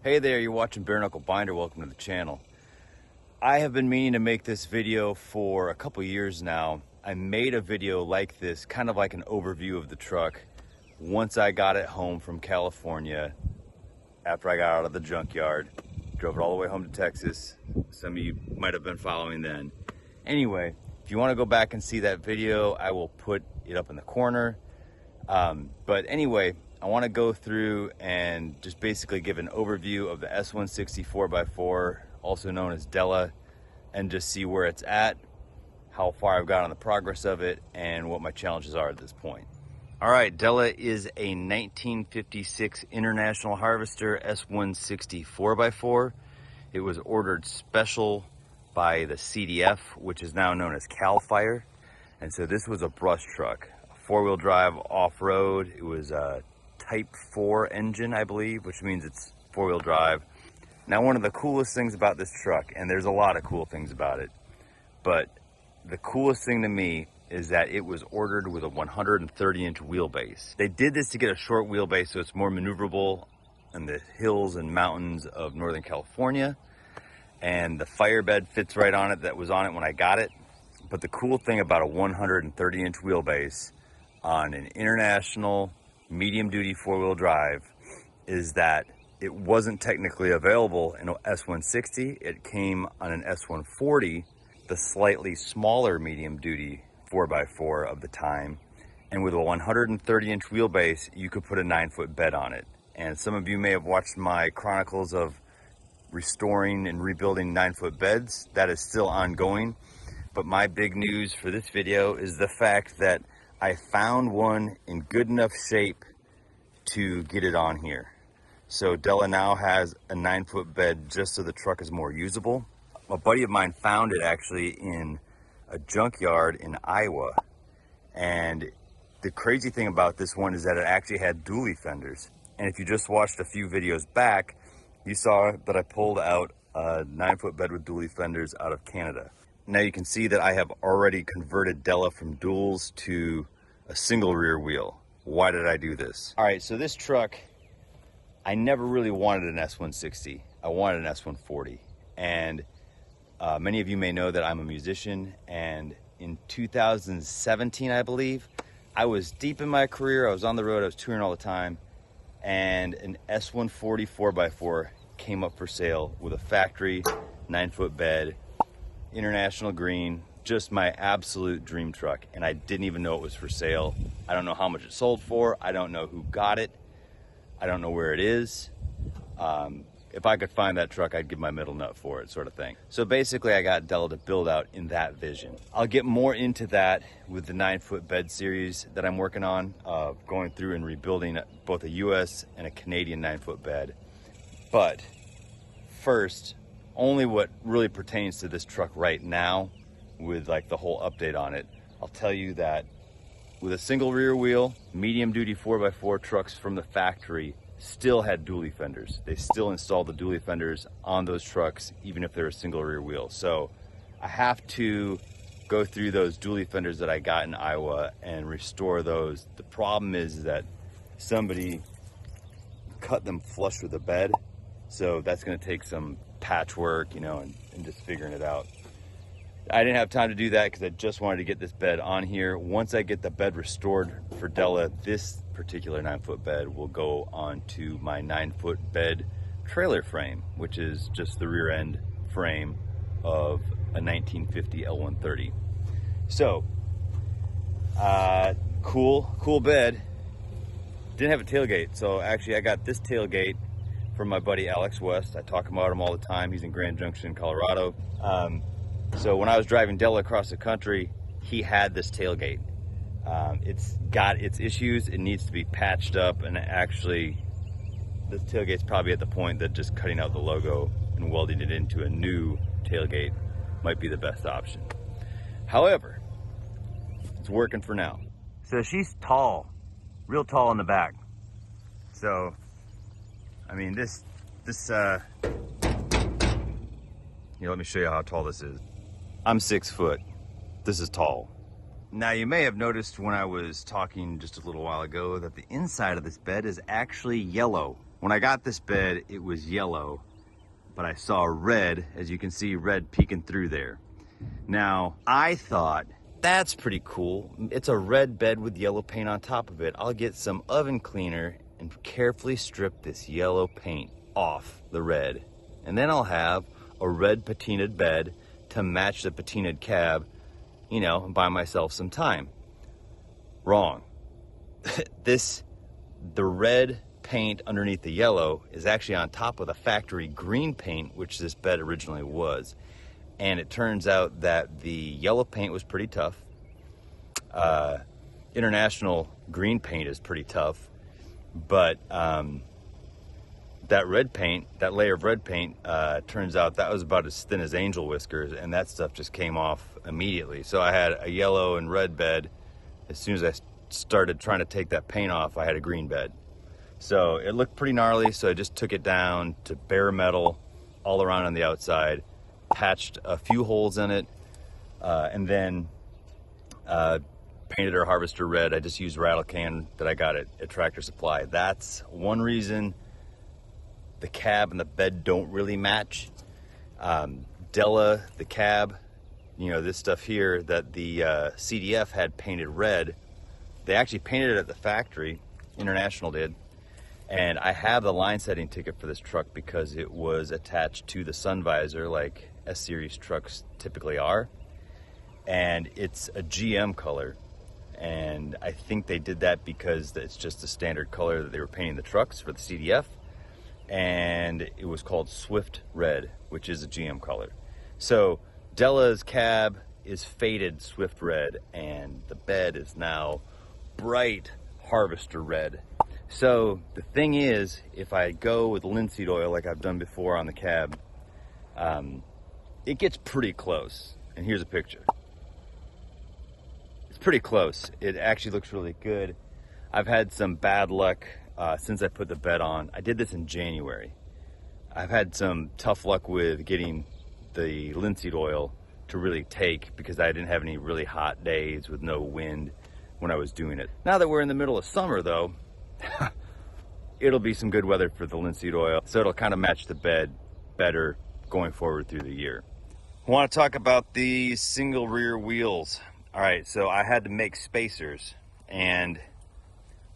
Hey there, you're watching Bare Knuckle Binder. Welcome to the channel. I have been meaning to make this video for a couple years now. I made a video like this, kind of like an overview of the truck, once I got it home from California, after I got out of the junkyard. Drove it all the way home to Texas. Some of you might have been following then. Anyway, if you want to go back and see that video, I will put it up in the corner. But anyway, I want to go through and just basically give an overview of the S-160 4x4, also known as Della, and just see where it's at, how far I've got on the progress of it, and what my challenges are at this point. All right, Della is a 1956 International Harvester S-160 4x4. It was ordered special by the CDF, which is now known as CAL FIRE. And so this was a brush truck, four-wheel drive off-road. It was a Type 4 engine, I believe, which means it's four-wheel drive. Now, one of the coolest things about this truck, and there's a lot of cool things about it, but the coolest thing to me is that it was ordered with a 130-inch wheelbase. They did this to get a short wheelbase so it's more maneuverable in the hills and mountains of Northern California, and the fire bed fits right on it that was on it when I got it. But the cool thing about a 130-inch wheelbase on an international medium-duty four-wheel drive is that it wasn't technically available in an S-160. It came on an S-140, the slightly smaller medium-duty 4x4 of the time. And with a 130-inch wheelbase, you could put a 9-foot bed on it. And some of you may have watched my chronicles of restoring and rebuilding 9-foot beds. That is still ongoing. But my big news for this video is the fact that I found one in good enough shape to get it on here. So Della now has a 9-foot bed just so the truck is more usable. A buddy of mine found it actually in a junkyard in Iowa. And the crazy thing about this one is that it actually had dually fenders. And if you just watched a few videos back, you saw that I pulled out a 9-foot bed with dually fenders out of Canada. Now you can see that I have already converted Della from duals to a single rear wheel. Why did I do this? All right, so this truck, I never really wanted an S-160. I wanted an S-140. And many of you may know that I'm a musician, and in 2017, I believe, I was deep in my career. I was on the road, I was touring all the time, and an S-140 4x4 came up for sale with a factory 9-foot bed, international green, just my absolute dream truck. And I didn't even know it was for sale. I don't know how much it sold for. I don't know who got it. I don't know where it is. If I could find that truck, I'd give my middle nut for it, sort of thing. So basically I got Della to build out in that vision. I'll get more into that with the 9-foot bed series that I'm working on, going through and rebuilding both a US and a Canadian 9-foot bed. But first, only what really pertains to this truck right now, with like the whole update on it, I'll tell you that with a single rear wheel, medium duty 4x4 trucks from the factory still had dually fenders. They still installed the dually fenders on those trucks, even if they're a single rear wheel. So I have to go through those dually fenders that I got in Iowa and restore those. The problem is that somebody cut them flush with the bed. So that's gonna take some patchwork, you know, and just figuring it out. I didn't have time to do that because I just wanted to get this bed on here. Once I get the bed restored for Della, this particular 9-foot bed will go onto my 9-foot bed trailer frame, which is just the rear end frame of a 1950 L130. So, cool bed. Didn't have a tailgate, so actually I got this tailgate from my buddy Alex West. I talk about him all the time. He's in Grand Junction, Colorado. So when I was driving Della across the country, he had this tailgate. It's got its issues. It needs to be patched up, and actually this tailgate's probably at the point that just cutting out the logo and welding it into a new tailgate might be the best option. However, it's working for now. So she's tall, real tall in the back. So, I mean, this here, let me show you how tall this is. I'm 6 foot. This is tall. Now, you may have noticed when I was talking just a little while ago that the inside of this bed is actually yellow. When I got this bed, it was yellow, but I saw red, as you can see, red peeking through there. Now, I thought, that's pretty cool. It's a red bed with yellow paint on top of it. I'll get some oven cleaner and carefully strip this yellow paint off the red. And then I'll have a red patinaed bed to match the patinaed cab, you know, and buy myself some time. Wrong. The red paint underneath the yellow is actually on top of the factory green paint, which this bed originally was. And it turns out that the yellow paint was pretty tough. International green paint is pretty tough, but that red paint, that layer of red paint, turns out that was about as thin as angel whiskers, and that stuff just came off immediately. So I had a yellow and red bed. As soon as I started trying to take that paint off, I had a green bed. So it looked pretty gnarly, so I just took it down to bare metal all around on the outside, patched a few holes in it, and then painted our harvester red. I just used rattle can that I got at Tractor Supply. That's one reason the cab and the bed don't really match. Della, the cab, you know, this stuff here that the CDF had painted red, they actually painted it at the factory, International did. And I have the line setting ticket for this truck because it was attached to the sun visor like S-Series trucks typically are. And it's a GM color. And I think they did that because it's just the standard color that they were painting the trucks for the CDF. And it was called Swift Red, which is a GM color. So Della's cab is faded Swift Red, and the bed is now bright Harvester Red. So the thing is, if I go with linseed oil like I've done before on the cab, it gets pretty close. And here's a picture. It's pretty close. It actually looks really good. I've had some bad luck since I put the bed on. I did this in January. I've had some tough luck with getting the linseed oil to really take because I didn't have any really hot days with no wind when I was doing it. Now that we're in the middle of summer though, it'll be some good weather for the linseed oil, so it'll kind of match the bed better going forward through the year. I want to talk about the single rear wheels. All right, so I had to make spacers, and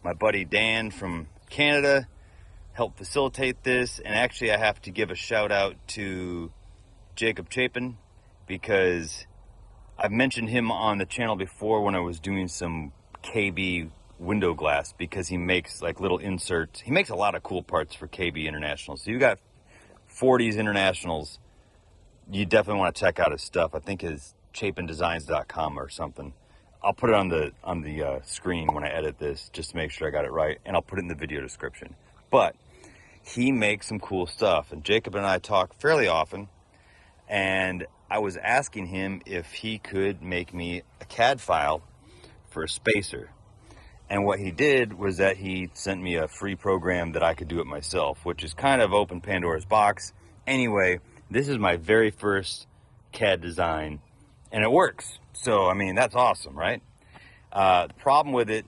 my buddy Dan from Canada helped facilitate this. And actually I have to give a shout out to Jacob Chapin because I've mentioned him on the channel before when I was doing some KB window glass, because he makes like little inserts. He makes a lot of cool parts for KB International. So you got 40s Internationals, you definitely want to check out his stuff. I think his chapindesigns.com or something. I'll put it on the screen when I edit this just to make sure I got it right, and I'll put it in the video description. But he makes some cool stuff, and Jacob and I talk fairly often, and I was asking him if he could make me a CAD file for a spacer. And what he did was that he sent me a free program that I could do it myself, which is kind of open Pandora's box. Anyway, this is my very first CAD design, and it works. So, I mean, that's awesome, right? The problem with it,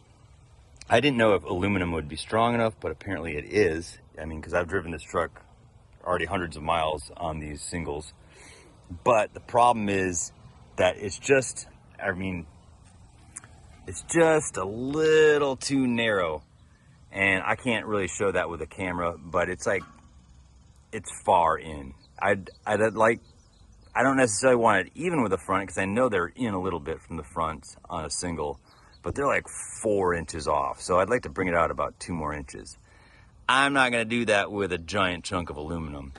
I didn't know if aluminum would be strong enough, but apparently it is. I mean, because I've driven this truck already hundreds of miles on these singles. But the problem is that it's just, I mean, it's just a little too narrow, and I can't really show that with a camera, but it's like, it's far in. I don't necessarily want it even with the front, because I know they're in a little bit from the front on a single, but they're like 4 inches off. So I'd like to bring it out about 2 more inches. I'm not gonna do that with a giant chunk of aluminum.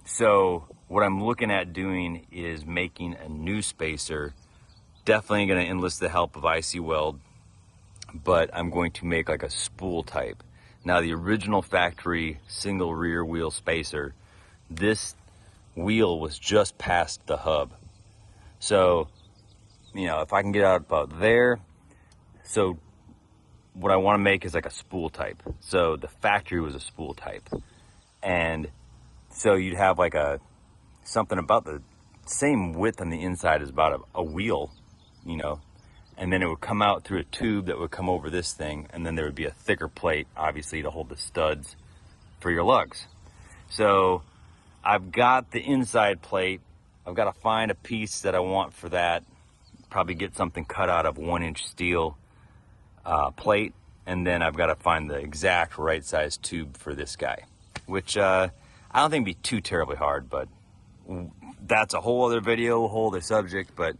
So what I'm looking at doing is making a new spacer. Definitely going to enlist the help of IC Weld, but I'm going to make like a spool type. Now the original factory single rear wheel spacer, this wheel was just past the hub. So, you know, if I can get out about there, so what I want to make is like a spool type. So the factory was a spool type. And so you'd have like something about the same width on the inside as about a wheel, you know, and then it would come out through a tube that would come over this thing, and then there would be a thicker plate, obviously, to hold the studs for your lugs. So I've got the inside plate. I've got to find a piece that I want for that. Probably get something cut out of 1-inch steel plate, and then I've got to find the exact right size tube for this guy, which I don't think would be too terribly hard, but that's a whole other video, a whole other subject, but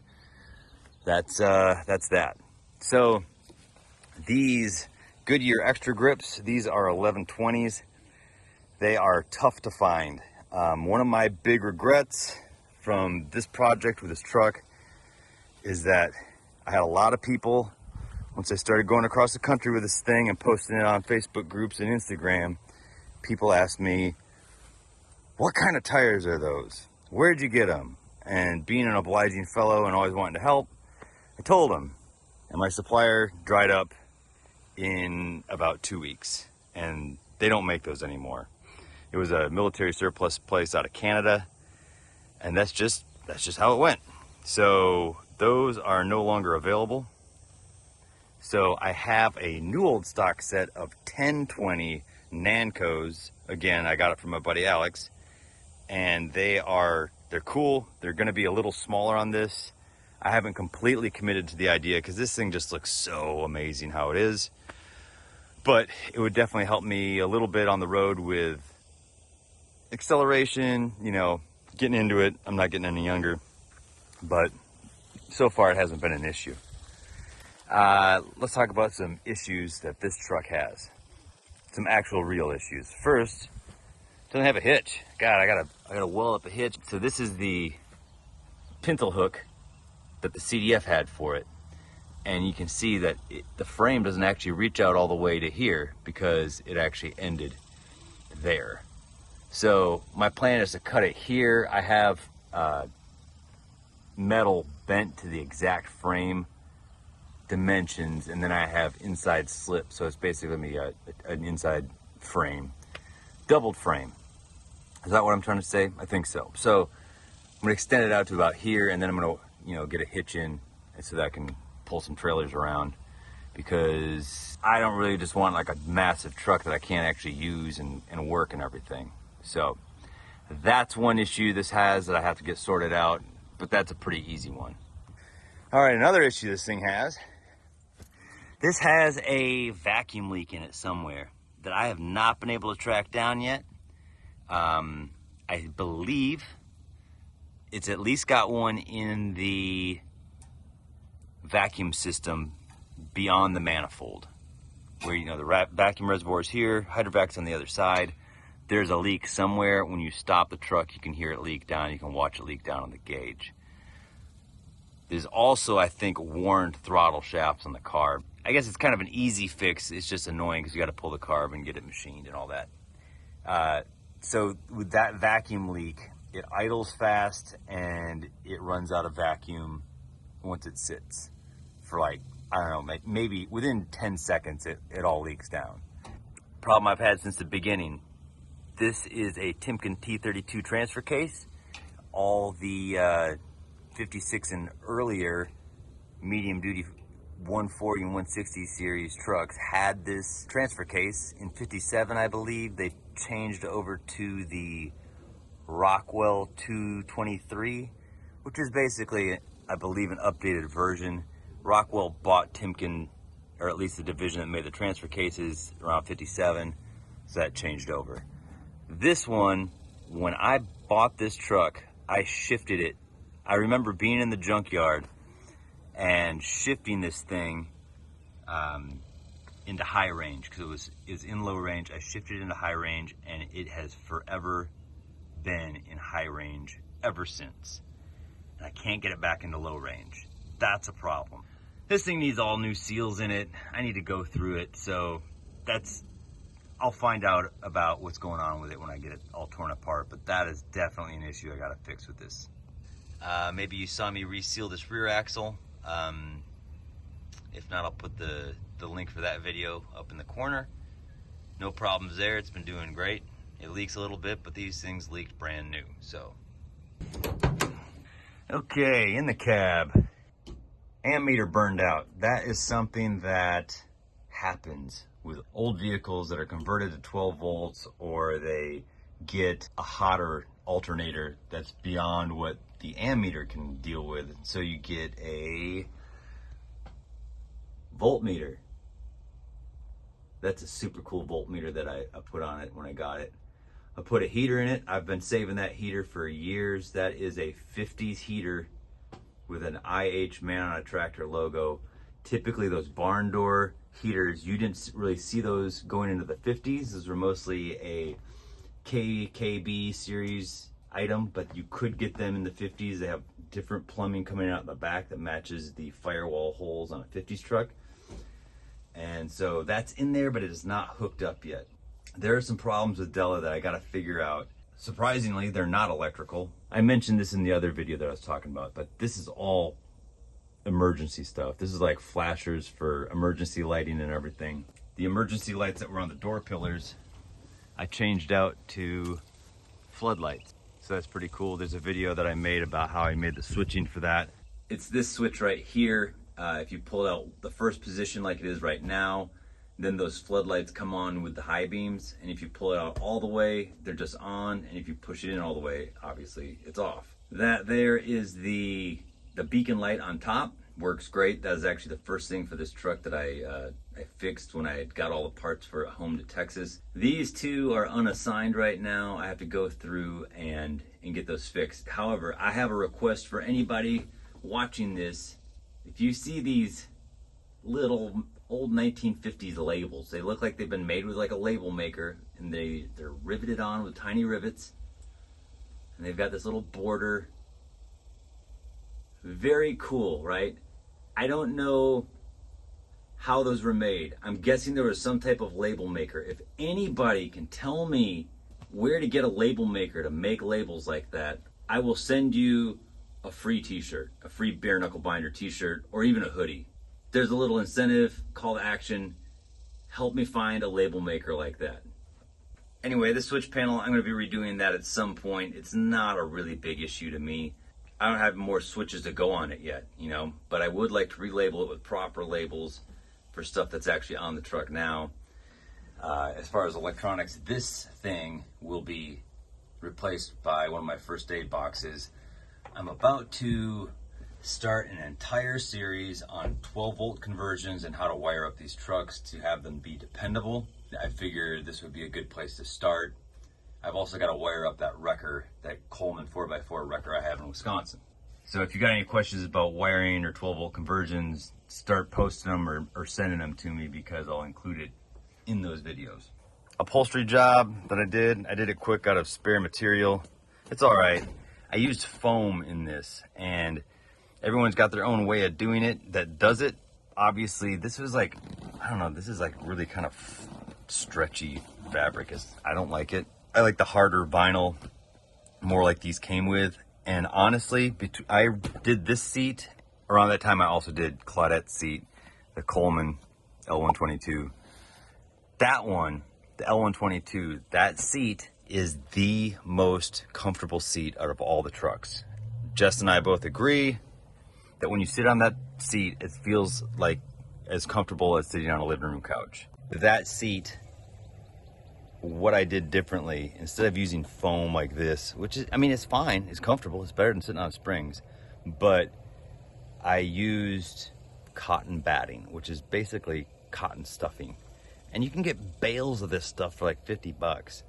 that's that. So these Goodyear Extra Grips, these are 1120s. They are tough to find. One of my big regrets from this project with this truck is that I had a lot of people, once I started going across the country with this thing and posting it on Facebook groups and Instagram, people asked me, what kind of tires are those? Where'd you get them? And being an obliging fellow and always wanting to help, I told them. And my supplier dried up in about 2 weeks, and they don't make those anymore. It was a military surplus place out of Canada, and that's just how it went. So those are no longer available. So I have a new old stock set of 1020 Nancos. Again, I got it from my buddy Alex, and they're cool. They're going to be a little smaller on this. I haven't completely committed to the idea because this thing just looks so amazing how it is. But it would definitely help me a little bit on the road with acceleration, you know, getting into it. I'm not getting any younger, but so far it hasn't been an issue. Let's talk about some issues that this truck has. Some actual real issues. First, it doesn't have a hitch. God, I gotta weld up a hitch. So this is the pintle hook that the CDF had for it. And you can see that the frame doesn't actually reach out all the way to here because it actually ended there. So my plan is to cut it here. I have metal bent to the exact frame dimensions, and then I have inside slip. So it's basically gonna be an inside frame, doubled frame. Is that what I'm trying to say? I think so. So I'm gonna extend it out to about here, and then I'm gonna, you know, get a hitch in so that I can pull some trailers around, because I don't really just want like a massive truck that I can't actually use and work and everything. So that's one issue this has that I have to get sorted out, but that's a pretty easy one. All right, another issue this thing has. This has a vacuum leak in it somewhere that I have not been able to track down yet. I believe it's at least got one in the vacuum system beyond the manifold, where, you know, the vacuum reservoir is here, hydrovac's on the other side. There's a leak somewhere. When you stop the truck, you can hear it leak down. You can watch it leak down on the gauge. There's also, I think, worn throttle shafts on the carb. I guess it's kind of an easy fix. It's just annoying because you got to pull the carb and get it machined and all that. So with that vacuum leak, it idles fast and it runs out of vacuum once it sits for, like, I don't know, maybe within 10 seconds it all leaks down. Problem I've had since the beginning. This is a Timken T32 transfer case. All the 56 and earlier medium duty 140 and 160 series trucks had this transfer case. In 57, I believe, they changed over to the Rockwell 223, which is basically, I believe, an updated version. Rockwell bought Timken, or at least the division that made the transfer cases, around 57, so that changed over. This one, when I bought this truck, I shifted it. I remember being in the junkyard and shifting this thing into high range, because it was in low range. I shifted it into high range, and it has forever been in high range ever since. And I can't get it back into low range. That's a problem. This thing needs all new seals in it. I need to go through it, so I'll find out about what's going on with it when I get it all torn apart, but that is definitely an issue I gotta fix with this. Maybe you saw me reseal this rear axle. If not, I'll put the link for that video up in the corner. No problems there, it's been doing great. It leaks a little bit, but these things leaked brand new, so. Okay, in the cab. Ammeter burned out. That is something that happens with old vehicles that are converted to 12 volts, or they get a hotter alternator that's beyond what the ammeter can deal with. So you get a voltmeter. That's a super cool voltmeter that I put on it when I got it. I put a heater in it. I've been saving that heater for years. That is a 50s heater with an IH Man on a Tractor logo. Typically those barn door heaters, you didn't really see those going into the 50s. Those were mostly a KB series item, but you could get them in the 50s. They have different plumbing coming out the back that matches the firewall holes on a 50s truck. And so that's in there, but it is not hooked up yet. There are some problems with Della that I gotta figure out. Surprisingly, they're not electrical. I mentioned this in the other video that I was talking about, but this is all emergency stuff. This is like flashers for emergency lighting and everything. The emergency lights that were on the door pillars, I changed out to floodlights. So that's pretty cool. There's a video that I made about how I made the switching for that. It's this switch right here. If you pull out the first position like it is right now, then those floodlights come on with the high beams. And if you pull it out all the way, they're just on. And if you push it in all the way, obviously it's off. That there is the beacon light on top. Works great. That is actually the first thing for this truck that I fixed when I got all the parts for home to Texas. These two are unassigned right now. I have to go through and get those fixed. However, I have a request for anybody watching this. If you see these little old 1950s labels, they look like they've been made with like a label maker, and they're riveted on with tiny rivets, and they've got this little border. Very cool, right? I don't know how those were made. I'm guessing there was some type of label maker. If anybody can tell me where to get a label maker to make labels like that, I will send you a free t-shirt, a free bare knuckle binder t-shirt, or even a hoodie. There's a little incentive, call to action. Help me find a label maker like that. Anyway, the switch panel, I'm gonna be redoing that at some point. It's not a really big issue to me. I don't have more switches to go on it yet, you know, but I would like to relabel it with proper labels for stuff that's actually on the truck now. As far as electronics, this thing will be replaced by one of my first aid boxes. I'm about to start an entire series on 12 volt conversions and how to wire up these trucks to have them be dependable. I figured this would be a good place to start. I've also got to wire up that wrecker, that Coleman 4x4 wrecker I have in Wisconsin. So if you got any questions about wiring or 12 volt conversions, start posting them or sending them to me, because I'll include it in those videos. Upholstery job that I did it quick out of spare material. It's all right. I used foam in this, and everyone's got their own way of doing it that does it. Obviously, this was like, I don't know, this is like really kind of stretchy fabric. I don't like it. I like the harder vinyl, more like these came with. And honestly, I did this seat around that time. I also did Claudette's seat, the Coleman L122. That one, the L122, that seat is the most comfortable seat out of all the trucks. Jess and I both agree that when you sit on that seat, it feels like as comfortable as sitting on a living room couch. That seat, what I did differently, instead of using foam like this, which is, I mean, it's fine, it's comfortable, it's better than sitting on springs, but I used cotton batting, which is basically cotton stuffing. And you can get bales of this stuff for like 50 bucks.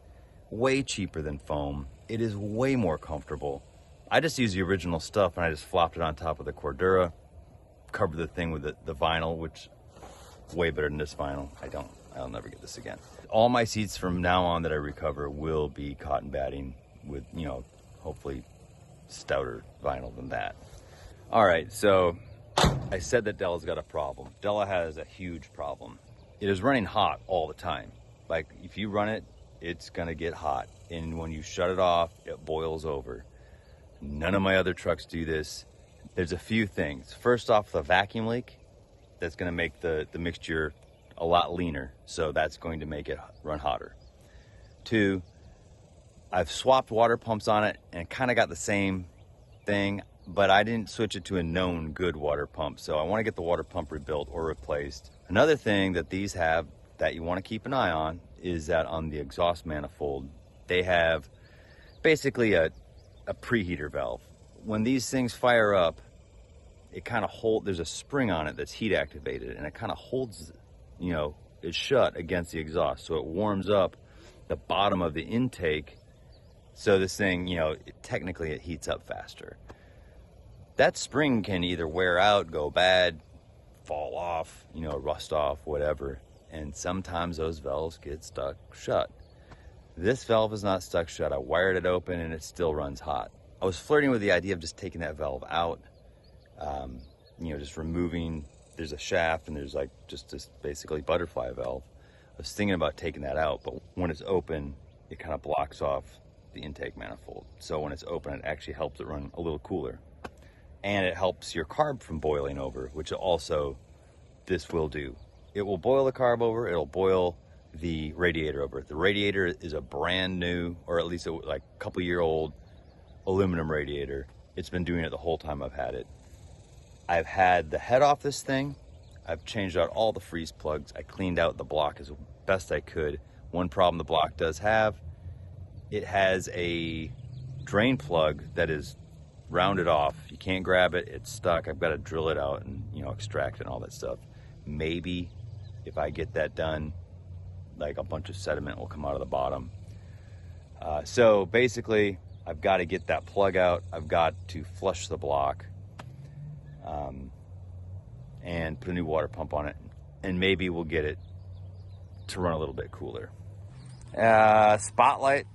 Way cheaper than foam. It is way more comfortable. I just used the original stuff and I just flopped it on top of the Cordura, covered the thing with the vinyl, which is way better than this vinyl. I'll never get this again. All my seats from now on that I recover will be cotton batting with, you know, hopefully stouter vinyl than that. All right, so I said that Della's got a problem. Della has a huge problem. It is running hot all the time. Like, if you run it, it's gonna get hot. And when you shut it off, it boils over. None of my other trucks do this. There's a few things. First off, the vacuum leak, that's gonna make the mixture a lot leaner. So that's going to make it run hotter. Two, I've swapped water pumps on it and kind of got the same thing. but I didn't switch it to a known good water pump. So I want to get the water pump rebuilt or replaced. Another thing that these have that you want to keep an eye on is that on the exhaust manifold, they have basically a preheater valve. When these things fire up, it kind of there's a spring on it that's heat activated, and it kind of holds, you know, it shut against the exhaust. So it warms up the bottom of the intake. So this thing, you know, technically it heats up faster. That spring can either wear out, go bad, fall off, you know, rust off, whatever. And sometimes those valves get stuck shut. This valve is not stuck shut. I wired it open and it still runs hot. I was flirting with the idea of just taking that valve out, you know, just removing, there's a shaft and there's like just this basically butterfly valve. I was thinking about taking that out, but when it's open, it kind of blocks off the intake manifold. So when it's open, it actually helps it run a little cooler. And it helps your carb from boiling over, which also this will do. It will boil the carb over, it'll boil the radiator over. The radiator is a brand new, or at least like a couple year old aluminum radiator. It's been doing it the whole time I've had it. I've had the head off this thing. I've changed out all the freeze plugs. I cleaned out the block as best I could. One problem the block does have, it has a drain plug that is rounded off. You can't grab it, it's stuck. I've got to drill it out and, you know, extract it and all that stuff. Maybe if I get that done, like a bunch of sediment will come out of the bottom. So basically, I've got to get that plug out. I've got to flush the block and put a new water pump on it. And maybe we'll get it to run a little bit cooler. Spotlight,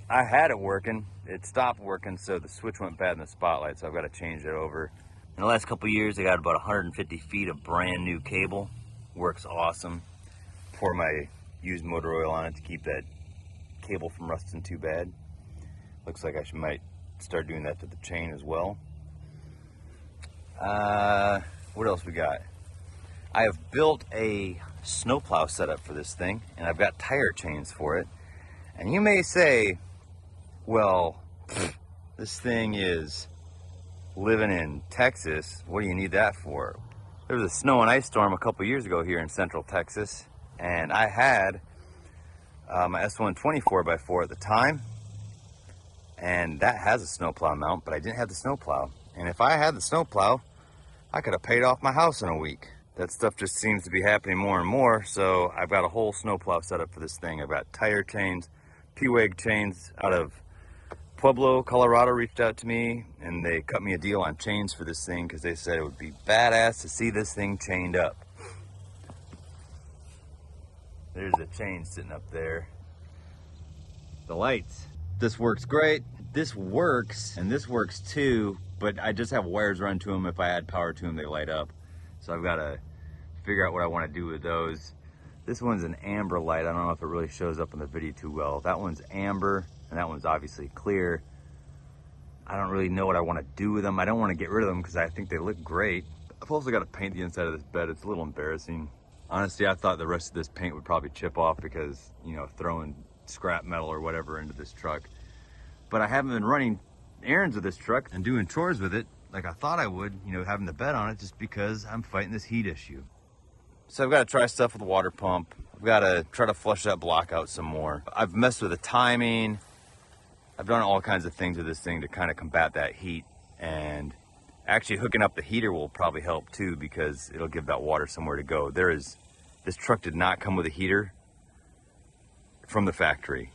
I had it working. It stopped working, so the switch went bad in the spotlight, so I've got to change it over. In the last couple of years, I got about 150 feet of brand new cable. Works awesome. Pour my used motor oil on it to keep that cable from rusting too bad. Looks like I might start doing that to the chain as well. What else we got? I have built a snowplow setup for this thing, and I've got tire chains for it. And you may say, well, this thing is living in Texas. What do you need that for? There was a snow and ice storm a couple years ago here in central Texas, and I had my S-160 4x4 at the time, and that has a snowplow mount, but I didn't have the snowplow. And if I had the snowplow, I could have paid off my house in a week. That stuff just seems to be happening more and more, so I've got a whole snowplow setup for this thing. I've got tire chains, P-Wag chains out of Pueblo, Colorado reached out to me, and they cut me a deal on chains for this thing because they said it would be badass to see this thing chained up. There's a chain sitting up there. The lights. This works great. This works, and this works too, but I just have wires run to them. If I add power to them, they light up. So I've got to figure out what I want to do with those. This one's an amber light. I don't know if it really shows up in the video too well. That one's amber, and that one's obviously clear. I don't really know what I want to do with them. I don't want to get rid of them because I think they look great. I've also got to paint the inside of this bed. It's a little embarrassing. Honestly, I thought the rest of this paint would probably chip off because, you know, throwing scrap metal or whatever into this truck. But I haven't been running errands with this truck and doing chores with it like I thought I would, you know, having the bed on it, just because I'm fighting this heat issue. So I've got to try stuff with the water pump. I've got to try to flush that block out some more. I've messed with the timing. I've done all kinds of things with this thing to kind of combat that heat, and actually hooking up the heater will probably help too, because it'll give that water somewhere to go. This truck did not come with a heater from the factory,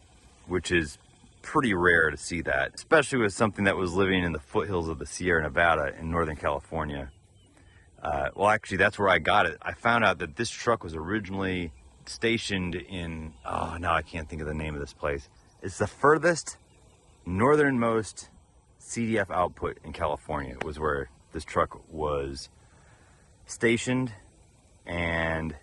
which is pretty rare to see that, especially with something that was living in the foothills of the Sierra Nevada in Northern California. Well, actually, that's where I got it. I found out that this truck was originally stationed in, oh, now I can't think of the name of this place. It's the furthest northernmost CDF output in California was where this truck was stationed, and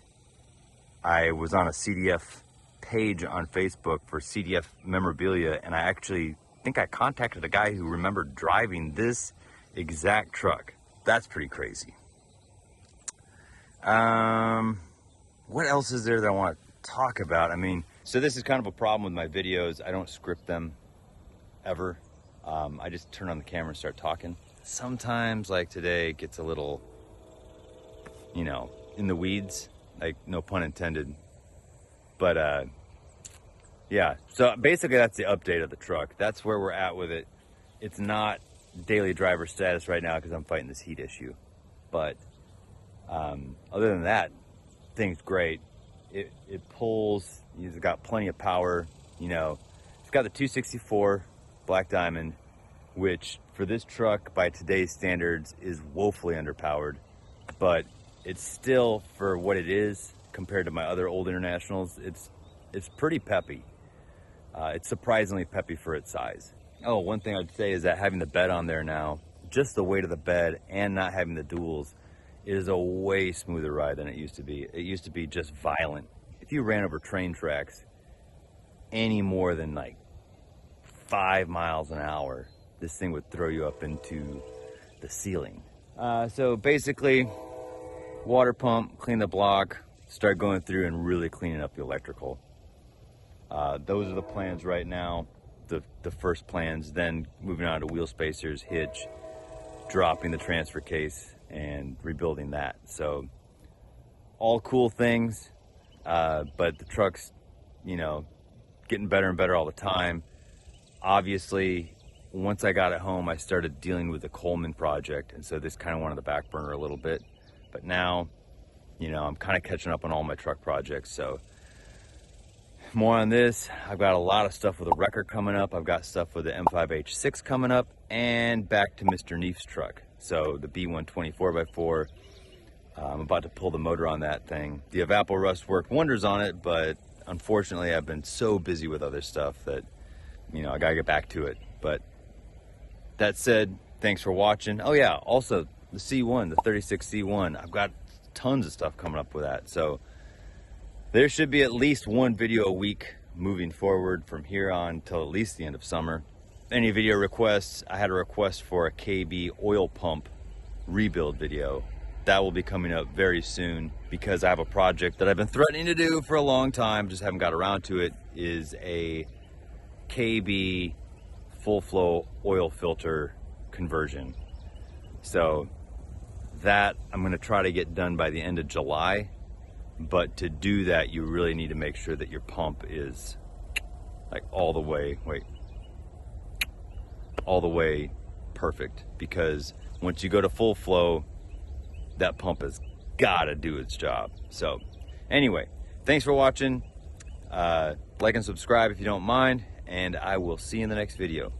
I was on a CDF page on Facebook for CDF memorabilia, and I actually think I contacted a guy who remembered driving this exact truck. That's pretty crazy. What else is there that I want to talk about? I mean, so this is kind of a problem with my videos. I don't script them ever. I just turn on the camera and start talking. sometimes, like today, it gets a little, you know, in the weeds, like no pun intended. But yeah, so basically that's the update of the truck. That's where we're at with it. It's not daily driver status right now because I'm fighting this heat issue. But other than that, thing's great. It pulls, it's got plenty of power, you know. It's got the 264 Black Diamond, which for this truck by today's standards is woefully underpowered, but it's still, for what it is compared to my other old Internationals, it's pretty peppy. It's surprisingly peppy for its size. Oh, one thing I'd say is that having the bed on there now, just the weight of the bed and not having the duals, is a way smoother ride than it used to be. It used to be just violent. If you ran over train tracks any more than like 5 miles an hour, this thing would throw you up into the ceiling. So basically, water pump, clean the block, start going through and really cleaning up the electrical. Those are the plans right now, the first plans, then moving on to wheel spacers, hitch, dropping the transfer case, and rebuilding that. So all cool things, but the truck's, you know, getting better and better all the time. Obviously, once I got it home, I started dealing with the Coleman project, and so this kind of went on the back burner a little bit. But now, you know, I'm kind of catching up on all my truck projects, so more on this. I've got a lot of stuff with a wrecker coming up. I've got stuff with the M5H6 coming up, and back to Mr. Neef's truck. So the B120 4x4, I'm about to pull the motor on that thing. The Evapor Rust worked wonders on it, but unfortunately I've been so busy with other stuff that, you know, I gotta get back to it. But that said, thanks for watching. Oh yeah, also the C1, the 36 C1, I've got tons of stuff coming up with that. So there should be at least one video a week moving forward from here on till at least the end of summer. Any video requests, I had a request for a KB oil pump rebuild video. That will be coming up very soon because I have a project that I've been threatening to do for a long time, just haven't got around to it, is a KB full flow oil filter conversion. So that I'm gonna try to get done by the end of July. But to do that, you really need to make sure that your pump is like all the way perfect, because once you go to full flow, that pump has got to do its job. So anyway, thanks for watching. Like and subscribe if you don't mind, and I will see you in the next video.